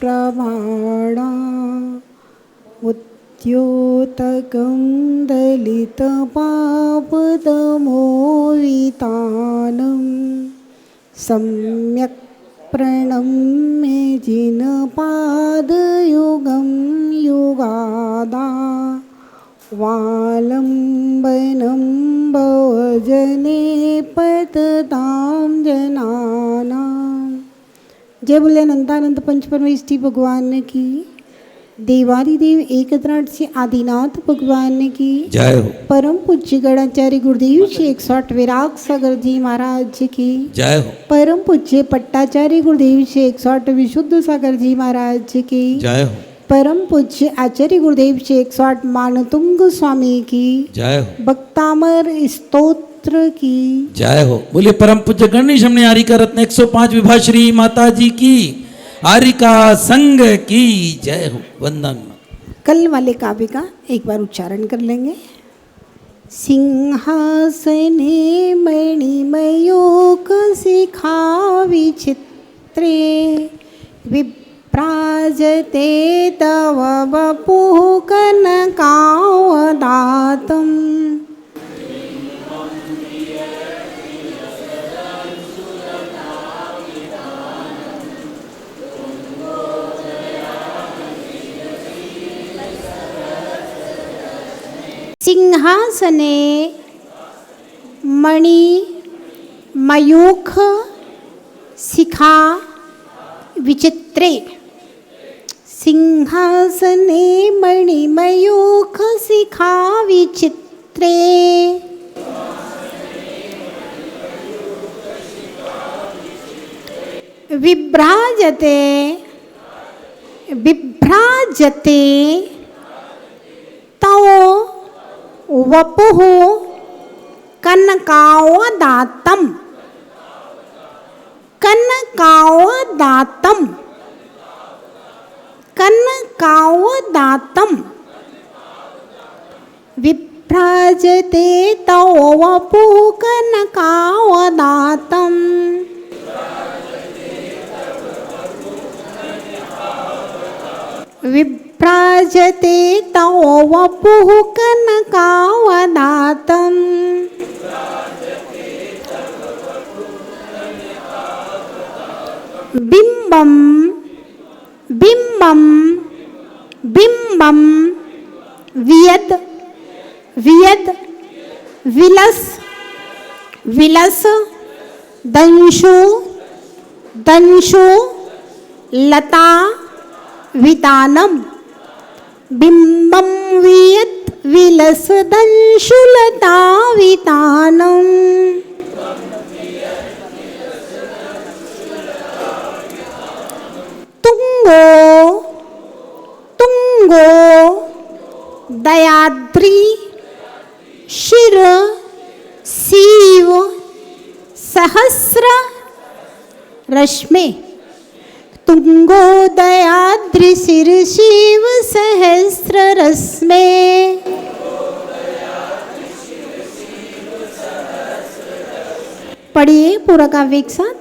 प्रभाणा उद्योतकं दलितपापदमोवितानं सम्यक् प्रणम्य जिनपादयुगं युगादा वालम्बनं भवजने पततां जनानां। जय बोले अनंतानंद पंचपरमेष्ठी भगवान की, देवादिदेव एकत्राट से आदिनाथ भगवान की जय हो। परम पूज्य गणाचार्य गुरुदेव श्री 108 विराग सागर जी महाराज की जय हो। परम पूज्य पट्टाचार्य गुरुदेव श्री 108 विशुद्ध सागर जी महाराज की जय हो। परम पूज्य आचार्य गुरुदेव श्री 108 मानतुंग स्वामी की जय हो। भक्तामर स्तोत्र की जय हो। बोले परम पूज्य गणेश हमने आर्य का रत्न 105 विभाश्री माता जी की, आर्य का संग की जय हो। वंदन। कल वाले काव्य का एक बार उच्चारण कर लेंगे। सिंहासने मणिमयूख शिखा विचित्रे विभ्राजते तव वपुः कनकावदातम्। सिंहासने मणि मयूख शिखा विचित्रे। सिंहासने मणि मयूख शिखा विचित्रे विभ्राजते विभ्राजते तव वपुः कनकावदातं। कनकावदातं कनकावदातं विभ्राजते तव वपुः कनकावदातं। विभ्राजते तव वपुः कनकावदातं। बिंबं बिंबं बिंबं वियद वियद विलस विलस दंशु दंशु लता वितानम। बिंबं वियत विलस दंशु लता वितानम। तुंगो तुंगो दयाद्री शिर शिव सहस्र रश्मे। तुंगो दयाद्रि शिर शिव सहस्र रश्मे। पढ़िए पूरा काव्य एक साथ।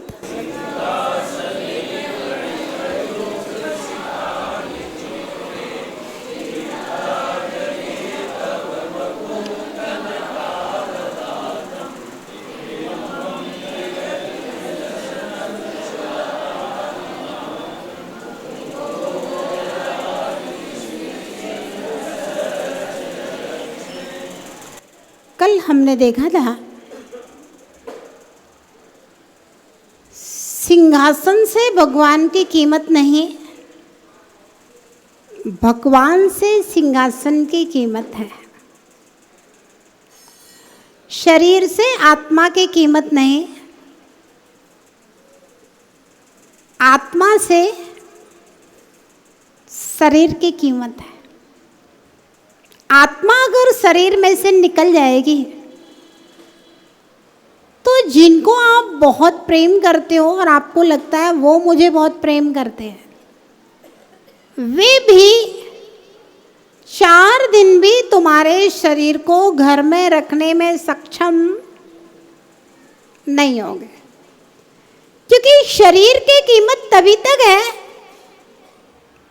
कल हमने देखा था सिंहासन से भगवान की कीमत नहीं, भगवान से सिंहासन की कीमत है। शरीर से आत्मा की कीमत नहीं, आत्मा से शरीर की कीमत है। आत्मा अगर शरीर में से निकल जाएगी तो जिनको आप बहुत प्रेम करते हो और आपको लगता है वो मुझे बहुत प्रेम करते हैं, वे भी 4 दिन भी तुम्हारे शरीर को घर में रखने में सक्षम नहीं होंगे। क्योंकि शरीर की कीमत तभी तक है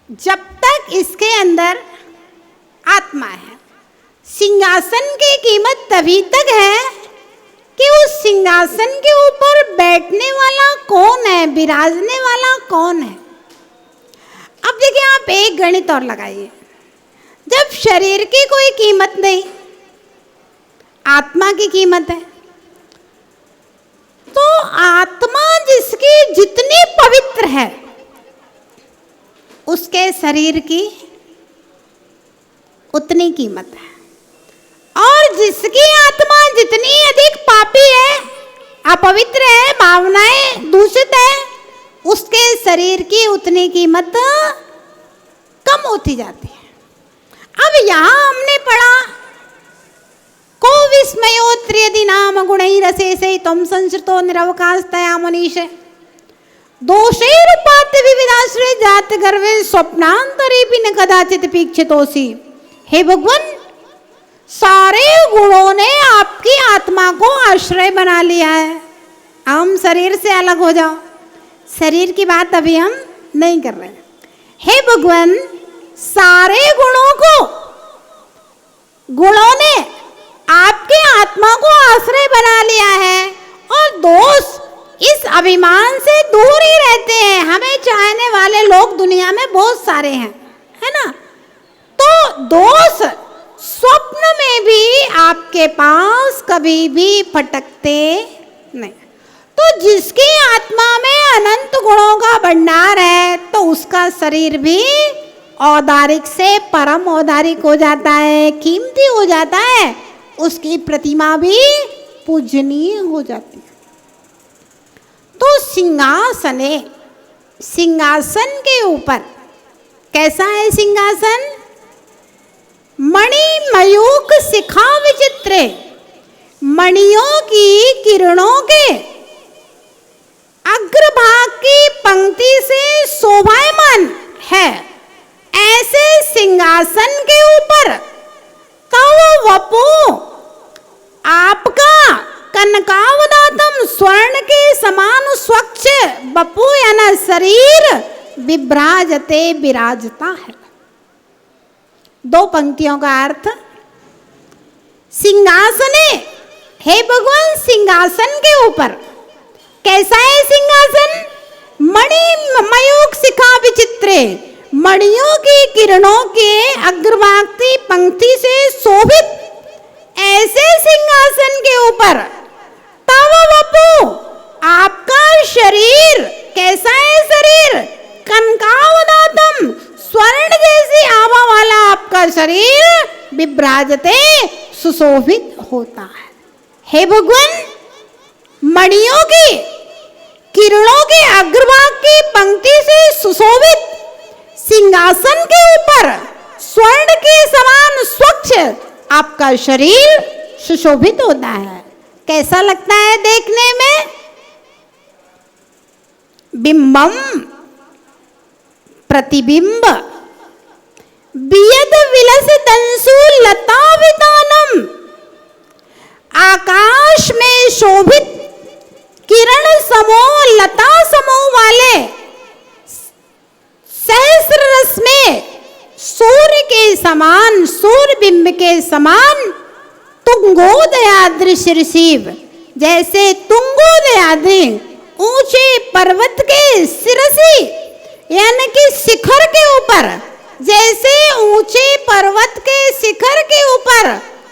जब तक इसके अंदर आत्मा है। सिंहासन की कीमत तभी तक है कि उस सिंहासन के ऊपर बैठने वाला कौन है, विराजने वाला कौन है। अब देखिए, आप एक गणित और लगाइए। जब शरीर की कोई कीमत नहीं, आत्मा की कीमत है, तो आत्मा जिसकी जितनी पवित्र है उसके शरीर की उतनी कीमत है, और जिसकी आत्मा जितनी अधिक पापी है, अपवित्र है, भावनाएं दूषित है, उसके शरीर की उतनी कीमत कम होती जाती है। अब यहां हमने पढ़ा को विस्मयोत्रियदि नाम गुणैरशेषै त्वं संसृतो निरवकाशतया मनीष दोषैरुपात्य विविधाश्रय जात गर्वे स्वप्नांतरेपि न कदाचित पीक्षितोसि। हे भगवान, सारे गुणों ने आपकी आत्मा को आश्रय बना लिया है। हम शरीर से अलग हो जाओ, शरीर की बात अभी हम नहीं कर रहे। हे भगवान, सारे गुणों ने आपके आत्मा को आश्रय बना लिया है, और दोष इस अभिमान से दूर ही रहते हैं। हमें चाहने वाले लोग दुनिया में बहुत सारे हैं, है ना। तो दोष स्वप्न में भी आपके पास कभी भी फटकते नहीं। तो जिसकी आत्मा में अनंत गुणों का भंडार है, तो उसका शरीर भी औदारिक से परम औदारिक हो जाता है, कीमती हो जाता है, उसकी प्रतिमा भी पूजनीय हो जाती है। तो सिंहासन के ऊपर कैसा है सिंहासन? मणि मयूख शिखा विचित्र, मणियों की किरणों के अग्रभाग की पंक्ति से शोभायमान है। ऐसे सिंहासन के ऊपर तव वपु, आपका कनकावदातम स्वर्ण के समान स्वच्छ बपु यानी शरीर विभ्राजते विराजता है। दो पंक्तियों का अर्थ, सिंहासने, हे भगवान सिंहासन के ऊपर कैसा है सिंहासन? मणि मयूख शिखा विचित्रे, मणियों की किरणों के अग्रभाग पंक्ति से शोभित ऐसे सिंहासन के ऊपर तव वपु, आपका शरीर कैसा है? शरीर कनकावदातम, स्वर्ण जैसी आभा वाला आपका शरीर विभ्राजते, सुशोभित होता है। हे भगवान, मणियों की किरणों के अग्रभाग की पंक्ति से सुशोभित सिंहासन के ऊपर स्वर्ण के समान स्वच्छ आपका शरीर सुशोभित होता है। कैसा लगता है देखने में? बिंबम, प्रतिबिंब, बियद विलस दंसु लता वितानम, आकाश में शोभित किरण समूह, लता समूह वाले सहस्र रस में सूर्य के समान, सूर्य बिंब के समान तुंगोदयाद्रि शिरशिव, जैसे तुंगोदयाद्रि ऊंचे पर्वत के शिरसी यानी कि शिखर के ऊपर, जैसे ऊंचे पर्वत के शिखर के ऊपर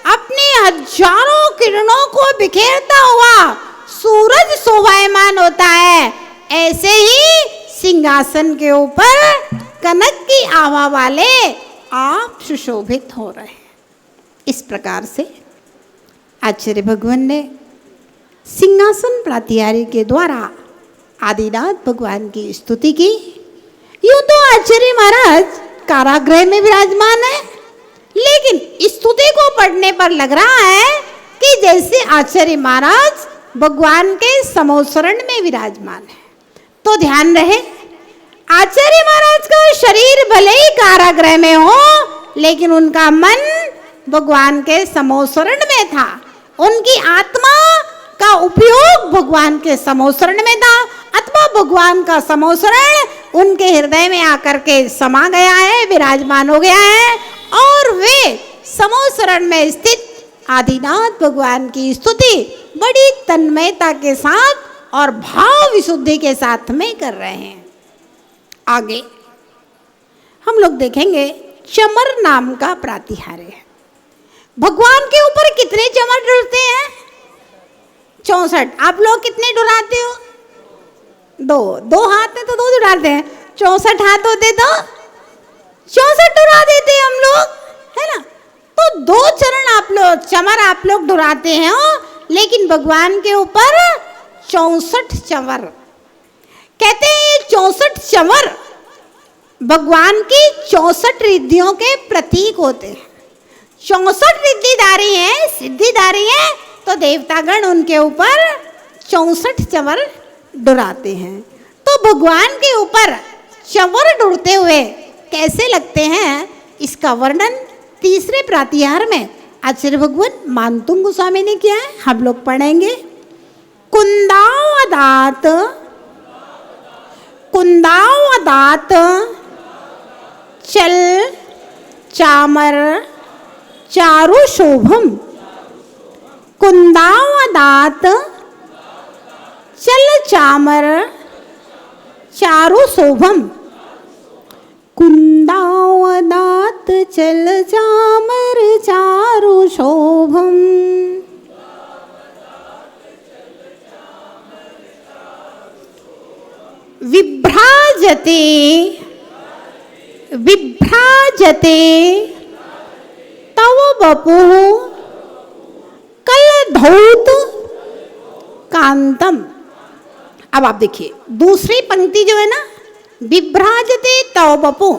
अपने हजारों किरणों को बिखेरता हुआ सूरज शोभायमान होता है, ऐसे ही सिंहासन के ऊपर कनक की आभा वाले आप सुशोभित हो रहे हैं। इस प्रकार से आचार्य भगवान ने सिंहासन प्रातिहार्य के द्वारा आदिनाथ भगवान की स्तुति की। यूं तो आचार्य महाराज कारागृह में विराजमान है, लेकिन स्तुति को पढ़ने पर लग रहा है कि जैसे आचार्य महाराज भगवान के समोसरण में विराजमान है। तो ध्यान रहे, आचार्य महाराज का शरीर भले ही कारागृह में हो, लेकिन उनका मन भगवान के समोसरण में था। उनकी आत्मा का उपयोग भगवान के समोसरण में था, अथवा भगवान का समोसरण उनके हृदय में आकर के समा गया है, विराजमान हो गया है और वे समोसरण में स्थित आदिनाथ भगवान की स्तुति बड़ी तन्मयता के साथ और भाव विशुद्धि के साथ में कर रहे हैं। आगे हम लोग देखेंगे चमर नाम का प्रातिहार्य है। भगवान के ऊपर कितने चमर डुलते हैं? 64। आप लोग कितने डुलाते हो? दो हाथ है तो 2 डुलाते हैं। 64 हाथ होते तो 64 डुला देते हैं हम लोग, है ना। तो 2 चरण आप लोग चमर आप लोग डुलाते हैं लेकिन भगवान के ऊपर 64 चमर। कहते हैं ये 64 चमर भगवान की 64 रिद्धियों के प्रतीक होते हैं। 64 रिद्धिधारी हैं, सिद्धिधारी हैं, तो देवतागण उनके ऊपर 64 चमर डुलाते हैं। तो भगवान के ऊपर चमर डुलते हुए कैसे लगते हैं इसका वर्णन तीसरे प्रातिहार में आचार्य भगवान मानतुंग गोस्वामी ने किया है। हम लोग पढ़ेंगे। कुंदावदात कुंदावदात चल चामर चारु शोभम। कुंदावदात चल चामर चारु शोभम। कुंदावदात चल चामर चारु शोभम। विभ्राजते विभ्राजते तव वपुः कलधौत कांतम। अब आप देखिए दूसरी पंक्ति जो है ना, विभ्राजते तव वपुः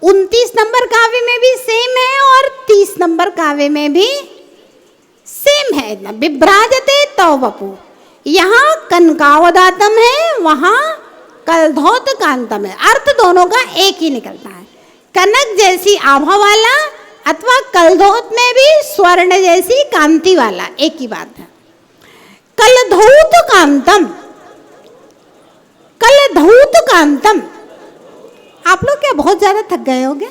29 नंबर काव्य में भी सेम है और 30 नंबर काव्य में भी सेम है ना। विभ्राजते तव वपुः, यहाँ कनकावदातम है, वहाँ कलधौत कांतम है। अर्थ दोनों का एक ही निकलता है। कनक जैसी आभा वाला अथवा कलधौत में भी स्वर्ण जैसी कांति वाला, एक ही बात है। कलधौत कांतम, कलधौत कांतम। आप लोग क्या बहुत ज्यादा थक गए हो क्या?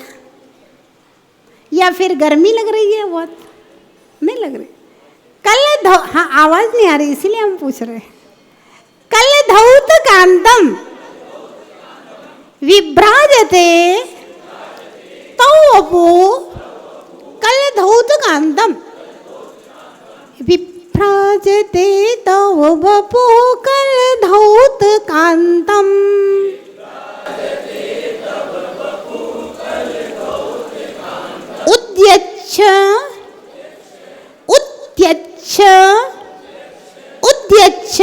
या फिर गर्मी लग रही है? बहुत नहीं लग रही? हाँ आवाज नहीं आ रही इसीलिए हम पूछ रहे हैं। कलधौत कांतम विभ्राजते तव वपुः कलधौत कांतम। विभ्राजते तव वपुः कलधौत कांतम। उद्यच्छ उद्यच्छ उद्यच्छ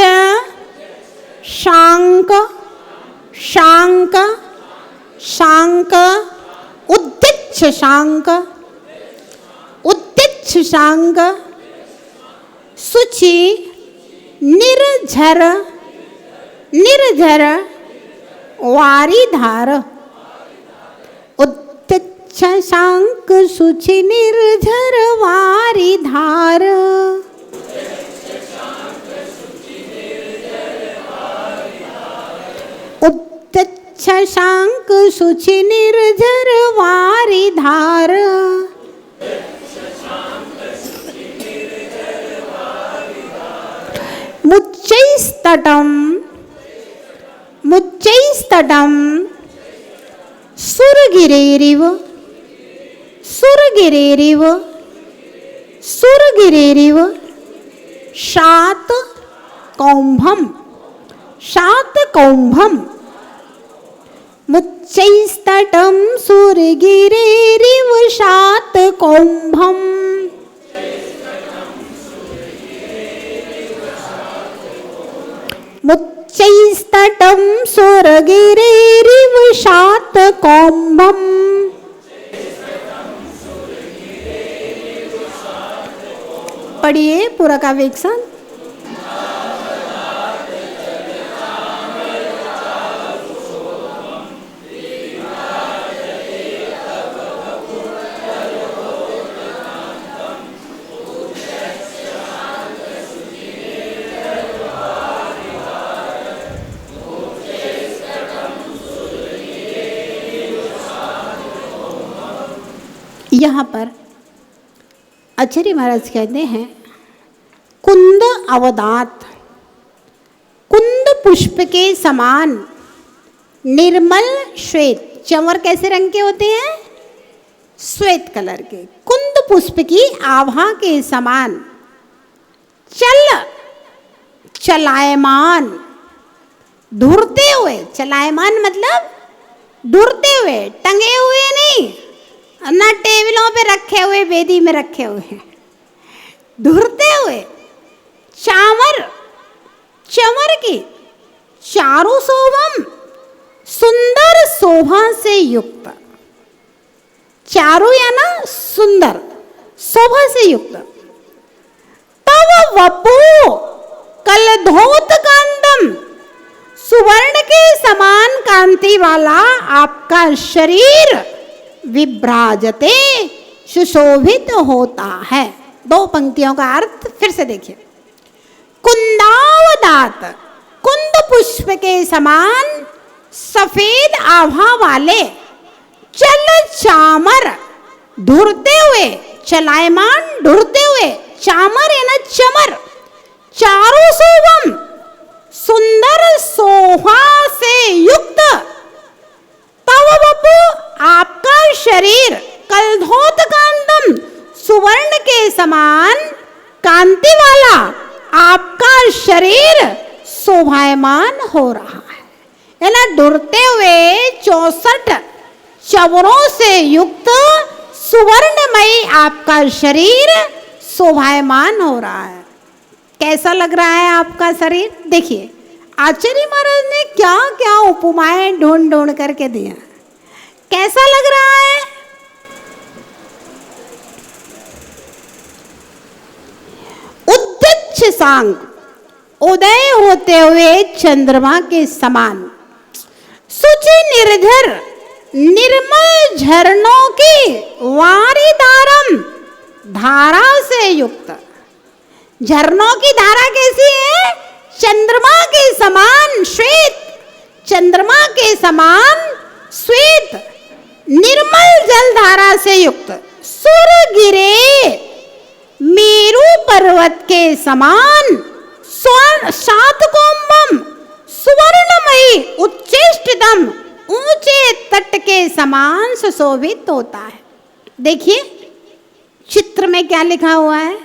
शांक शांक शांक उद्यच्छ शांक उद्यच्छ शांक। शुचि निर्झर निर्झर वारिधार। उद्यच्छ शांक शुचि निर्झर वारिधार। उद्यच्छ शांक शुचि निर्झर वारिधार। मुच्चैस्तटम मुच्चैस्तटम सुरगिरेरिव सुरगिरेरिव सुरगिरेरिव शात कौंभम शात कौंभम। मुच्चैस्तटम सुरगिरेरिव शात कौंभम। मुच्चैस्तटम सुरगिरेरिव शात कौंभम। पढ़िए पूरा काव्य एक साथ। यहाँ पर आचार्य महाराज कहते हैं कुंद अवदात, कुंद पुष्प के समान निर्मल श्वेत। चंवर कैसे रंग के होते हैं? श्वेत कलर के। कुंद पुष्प की आभा के समान चलायमान, धुरते हुए। चलायमान मतलब धुरते हुए, टंगे हुए नहीं, ना टेबलों पे रखे हुए, वेदी में रखे हुए, धुरते हुए। चामर, चंवर की चारु शोभम, सुंदर शोभा से युक्त। चारु या ना सुंदर, शोभा से युक्त। तब वपु कलधौत कांतम, सुवर्ण के समान कांति वाला आपका शरीर विभ्राजते, सुशोभित होता है। दो पंक्तियों का अर्थ फिर से देखिए। कुंदावदात, कुंद पुष्प के समान सफेद आभा वाले, चल चामर, धुरते हुए, चलायमान धुरते हुए, चामर है ना चमर, चारु शोभम, सुंदर शोभा से युक्त। तव वपु, आपका शरीर, कलधौत कांतम, सुवर्ण के समान कांति वाला आपका शरीर शोभायमान हो रहा है ना, ढुरते हुए 64 चवरों से युक्त सुवर्णमयी आपका शरीर शोभायमान हो रहा है। कैसा लग रहा है आपका शरीर? देखिए आचार्य महाराज ने क्या क्या उपमाएं ढूंढ ढूंढ करके दिया। कैसा लग रहा है? उद्दच्च सांग, उदय होते हुए चंद्रमा के समान, सुचि निर्धर, निर्मल झरनों की वारिदारम, धारा से युक्त। झरनों की धारा कैसी है? चंद्रमा के समान श्वेत, चंद्रमा के समान श्वेत, निर्मल जल धारा से युक्त। सुर गिरे, मेरु पर्वत के समान स्वर्ण सातकोम्बम, सुवर्णमयी उच्चेष्टतम, ऊंचे तट के समान सुशोभित होता है। देखिए चित्र में क्या लिखा हुआ है?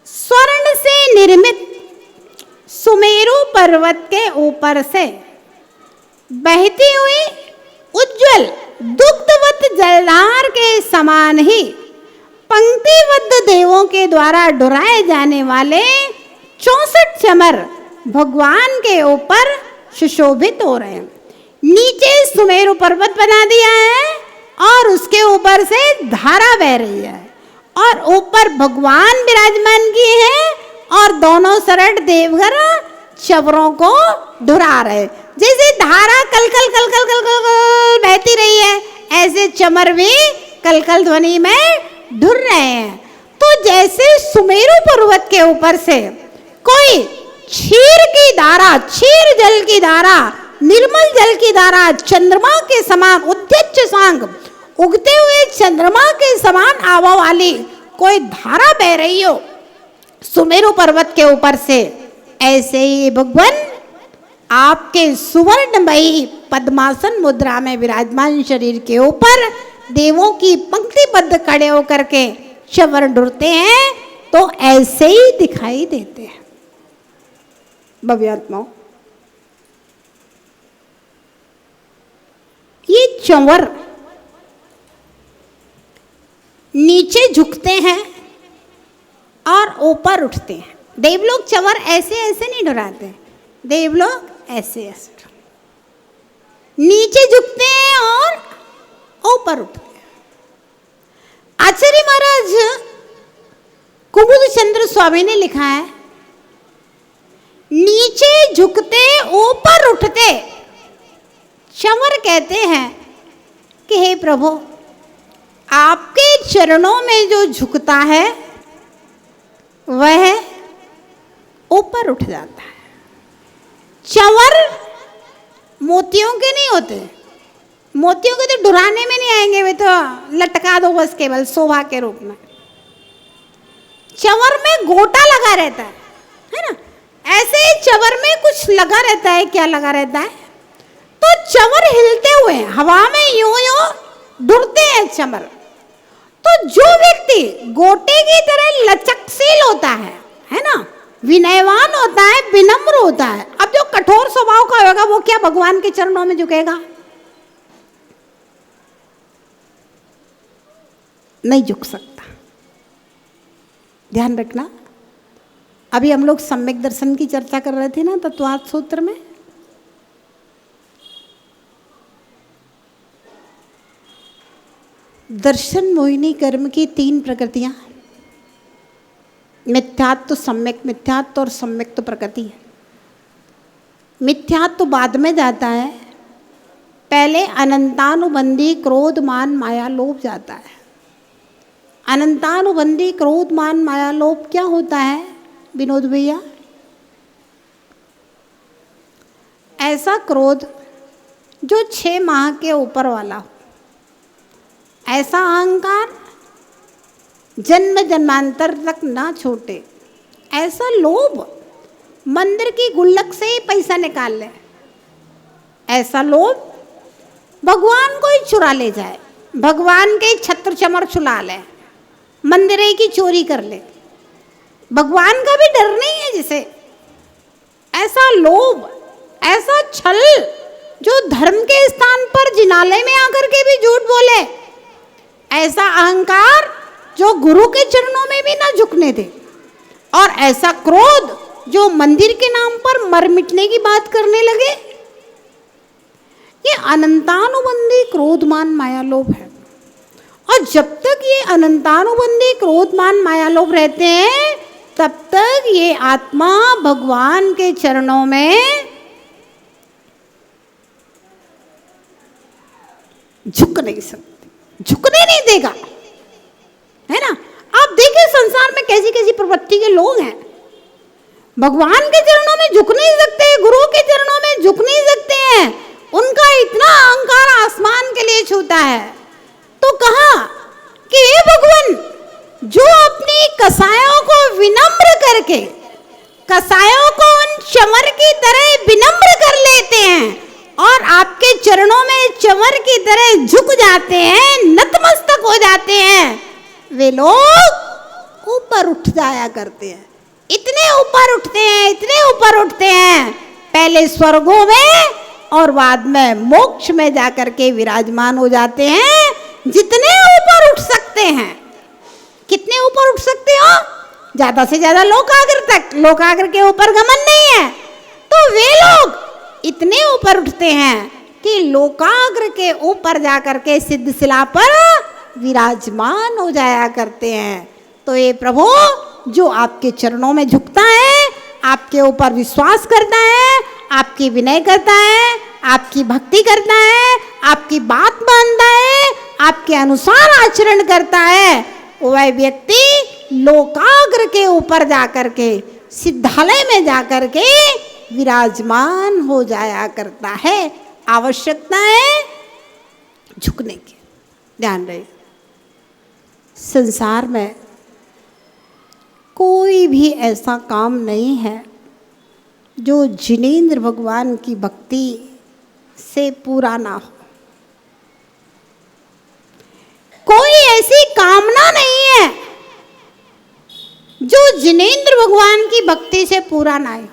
स्वर्ण से निर्मित सुमेरु पर्वत के ऊपर से बहती हुई उज्जवल दुग्धवत जलधार के समान ही पंक्तिबद्ध देवों के द्वारा डुराए जाने वाले 64 चमर भगवान के ऊपर सुशोभित हो रहे हैं। नीचे सुमेरु पर्वत बना दिया है और उसके ऊपर से धारा बह रही है और ऊपर भगवान विराजमान किए हैं और दोनों सरट देवघर चवरों को डुरा रहे। जैसे धारा कलकल कलकल कलकल बहती रही है, ऐसे चमर भी कलकल ध्वनि में ढुर रहे हैं। तो जैसे सुमेरु पर्वत के ऊपर से कोई क्षीर की धारा, क्षीर जल की धारा, निर्मल जल की धारा, चंद्रमा के समान उद्यच्च सांग, उगते हुए चंद्रमा के समान आवा वाली कोई धारा बह रही हो सुमेरु पर्वत के ऊपर से, ऐसे ही भगवान आपके सुवर्णमयी पद्मासन मुद्रा में विराजमान शरीर के ऊपर देवों की पंक्तिबद्ध खड़े होकर के चवर ढुरते हैं तो ऐसे ही दिखाई देते हैं। भव्यात्माओं, ये चंवर नीचे झुकते हैं और ऊपर उठते हैं। देवलोक चंवर ऐसे ऐसे नहीं डराते, देवलोक ऐसे ऐसे नीचे झुकते हैं और ऊपर उठते हैं। आचार्य महाराज कुमुद चंद्र स्वामी ने लिखा है, नीचे झुकते ऊपर उठते चंवर कहते हैं कि हे प्रभु, आपके चरणों में जो झुकता है वह ऊपर उठ जाता है। चंवर मोतियों के नहीं होते, मोतियों के तो डुराने में नहीं आएंगे, वे तो लटका दो बस केवल शोभा के रूप में। चंवर में गोटा लगा रहता है ना, ऐसे ही चंवर में कुछ लगा रहता है। क्या लगा रहता है? तो चंवर हिलते हुए हवा में यूं यूं डुरते हैं चंवर। तो जो व्यक्ति गोटे की तरह लचकशील होता है ना, विनयवान होता है, विनम्र होता है, अब जो कठोर स्वभाव का होगा वो क्या भगवान के चरणों में झुकेगा? नहीं झुक सकता। ध्यान रखना, अभी हम लोग सम्यक दर्शन की चर्चा कर रहे थे ना तत्वार्थ सूत्र में। दर्शन मोहिनी कर्म की 3 प्रकृतियां, मिथ्यात्व, सम्यक मिथ्यात्व और सम्यक तो प्रकृति है। मिथ्यात्व बाद में जाता है, पहले अनंतानुबंधी क्रोध मान माया लोभ जाता है। अनंतानुबंधी क्रोध मान माया लोभ क्या होता है विनोद भैया? ऐसा क्रोध जो 6 माह के ऊपर वाला हो, ऐसा अहंकार जन्म जन्मांतर तक ना छूटे, ऐसा लोभ मंदिर की गुल्लक से ही पैसा निकाल ले, ऐसा लोभ भगवान को ही चुरा ले जाए, भगवान के छत्र चमर चुरा ले, मंदिर की चोरी कर ले, भगवान का भी डर नहीं है जिसे। ऐसा लोभ, ऐसा छल जो धर्म के स्थान पर जिनालय में आकर के भी झूठ बोले, ऐसा अहंकार जो गुरु के चरणों में भी ना झुकने दे, और ऐसा क्रोध जो मंदिर के नाम पर मर मिटने की बात करने लगे। ये अनंतानुबंधी क्रोधमान माया लोभ है। और जब तक ये अनंतानुबंधी क्रोधमान माया लोभ रहते हैं तब तक ये आत्मा भगवान के चरणों में झुक नहीं सकती, झुकने नहीं देगा, है ना। आप देखिए संसार में कैसी कैसी प्रवृत्ति के लोग हैं, भगवान के चरणों में झुक नहीं सकते, गुरु के चरणों में झुक नहीं सकते हैं, उनका इतना अहंकार आसमान के लिए छूता है। तो कहा कि हे भगवान, जो अपनी कसायों को विनम्र करके, कसायों को उन चमर की तरह विनम्र कर लेते हैं और आपके चरणों में चमर की तरह झुक जाते हैं, नतमस्तक हो जाते हैं, वे लोग ऊपर उठ जाया करते हैं। इतने ऊपर उठते हैं, इतने ऊपर उठते हैं, पहले स्वर्गों में और बाद में मोक्ष में जाकर के विराजमान हो जाते हैं। जितने ऊपर उठ सकते हैं, कितने ऊपर उठ सकते हो? ज्यादा से ज्यादा लोकाग्र तक, लोकाग्र के ऊपर गमन नहीं है। तो वे लोग इतने ऊपर उठते हैं कि लोकाग्र के ऊपर जाकर के सिद्ध शिला पर विराजमान हो जाया करते हैं। तो ये प्रभु जो आपके चरणों में झुकता है, आपके ऊपर विश्वास करता है, आपकी विनय करता है, आपकी भक्ति करता है, आपकी बात मानता है, आपके अनुसार आचरण करता है, वह व्यक्ति लोकाग्र के ऊपर जाकर के, सिद्धालय में जाकर के विराजमान हो जाया करता है। आवश्यकता है झुकने की। ध्यान रहे, संसार में कोई भी ऐसा काम नहीं है जो जिनेंद्र भगवान की भक्ति से पूरा ना हो। कोई ऐसी कामना नहीं है जो जिनेंद्र भगवान की भक्ति से पूरा ना हो,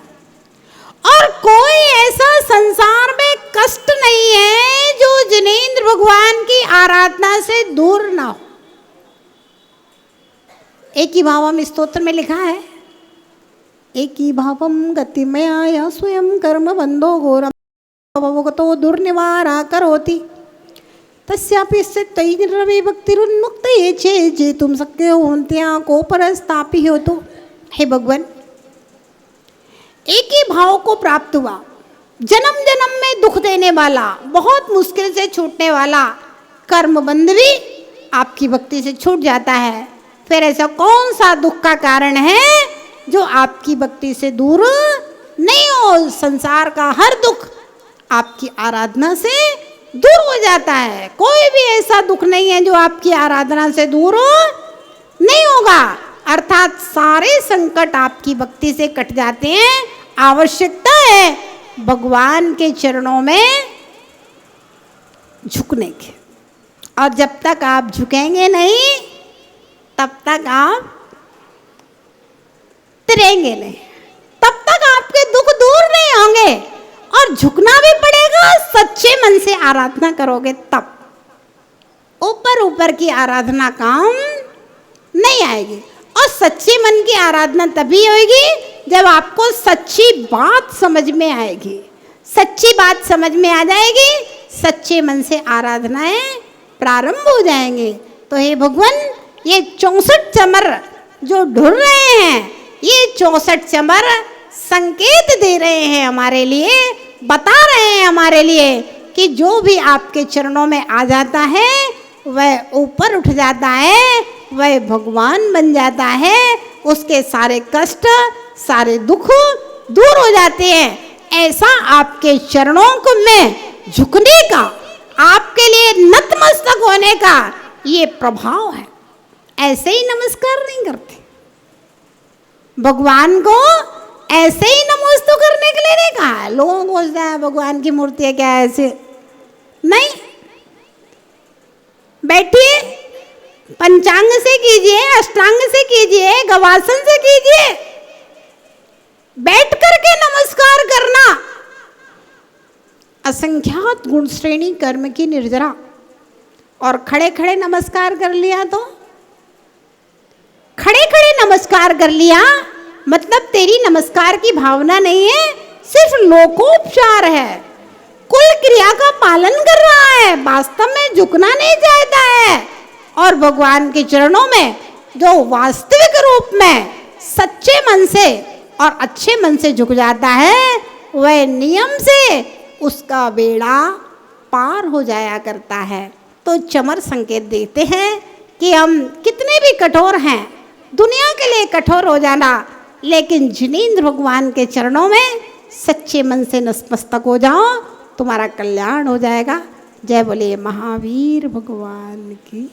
और कोई ऐसा संसार में कष्ट नहीं है जो जिनेंद्र भगवान की आराधना से दूर ना हो। एक ही भावम स्तोत्र में लिखा है, एक ही भावम गतिमया स्वयं कर्म बंधो घोरम भवगतो दुर्निवारा करोति तस्यापि तैरवे भक्तिरुन्मुक्त ये जे तुम सक्य होत्या को परस्तापी हो। तो हे भगवान, एक ही भाव को प्राप्त हुआ, जन्म जन्म में दुख देने वाला, बहुत मुश्किल से छूटने वाला कर्म बंध भी आपकी भक्ति से छूट जाता है। फिर ऐसा कौन सा दुख का कारण है जो आपकी भक्ति से दूर नहीं हो? संसार का हर दुख आपकी आराधना से दूर हो जाता है। कोई भी ऐसा दुख नहीं है जो आपकी आराधना से दूर हो नहीं होगा। अर्थात सारे संकट आपकी भक्ति से कट जाते हैं। आवश्यकता है भगवान के चरणों में झुकने की, और जब तक आप झुकेंगे नहीं तब तक आप तिरेंगे नहीं, तब तक आपके दुख दूर नहीं होंगे। और झुकना भी पड़ेगा, सच्चे मन से आराधना करोगे तब। ऊपर ऊपर की आराधना काम नहीं आएगी। और सच्चे मन की आराधना तभी होगी जब आपको सच्ची बात समझ में आएगी। सच्ची बात समझ में आ जाएगी, सच्चे मन से आराधनाएं प्रारंभ हो जाएंगे। तो हे भगवान, ये 64 चमर जो ढुल रहे हैं, ये 64 चमर संकेत दे रहे हैं हमारे लिए, बता रहे हैं हमारे लिए कि जो भी आपके चरणों में आ जाता है वह ऊपर उठ जाता है, वह भगवान बन जाता है। उसके सारे कष्ट, सारे दुख दूर हो जाते हैं। ऐसा आपके चरणों को में झुकने का, आपके लिए नतमस्तक होने का ये प्रभाव है। ऐसे ही नमस्कार नहीं करते भगवान को, ऐसे ही नमोस्तु करने के लिए नहीं कहा है। लोगों को सोचता है भगवान की मूर्ति है क्या, ऐसे नहीं। बैठिए, पंचांग से कीजिए, अष्टांग से कीजिए, गवासन से कीजिए। बैठ करके नमस्कार करना असंख्यात गुण श्रेणी कर्म की निर्जरा। और खड़े खड़े नमस्कार कर लिया तो, खड़े खड़े नमस्कार कर लिया मतलब तेरी नमस्कार की भावना नहीं है, सिर्फ लोकोपचार है, कुल क्रिया का पालन कर रहा है, वास्तव में झुकना नहीं चाहता है। और भगवान के चरणों में जो वास्तविक रूप में सच्चे मन से और अच्छे मन से झुक जाता है, वह नियम से उसका बेड़ा पार हो जाया करता है। तो चमर संकेत देते हैं कि हम कितने भी कठोर हैं, दुनिया के लिए कठोर हो जाना, लेकिन जिनेंद्र भगवान के चरणों में सच्चे मन से नतमस्तक हो जाओ, तुम्हारा कल्याण हो जाएगा। जय बोले महावीर भगवान की।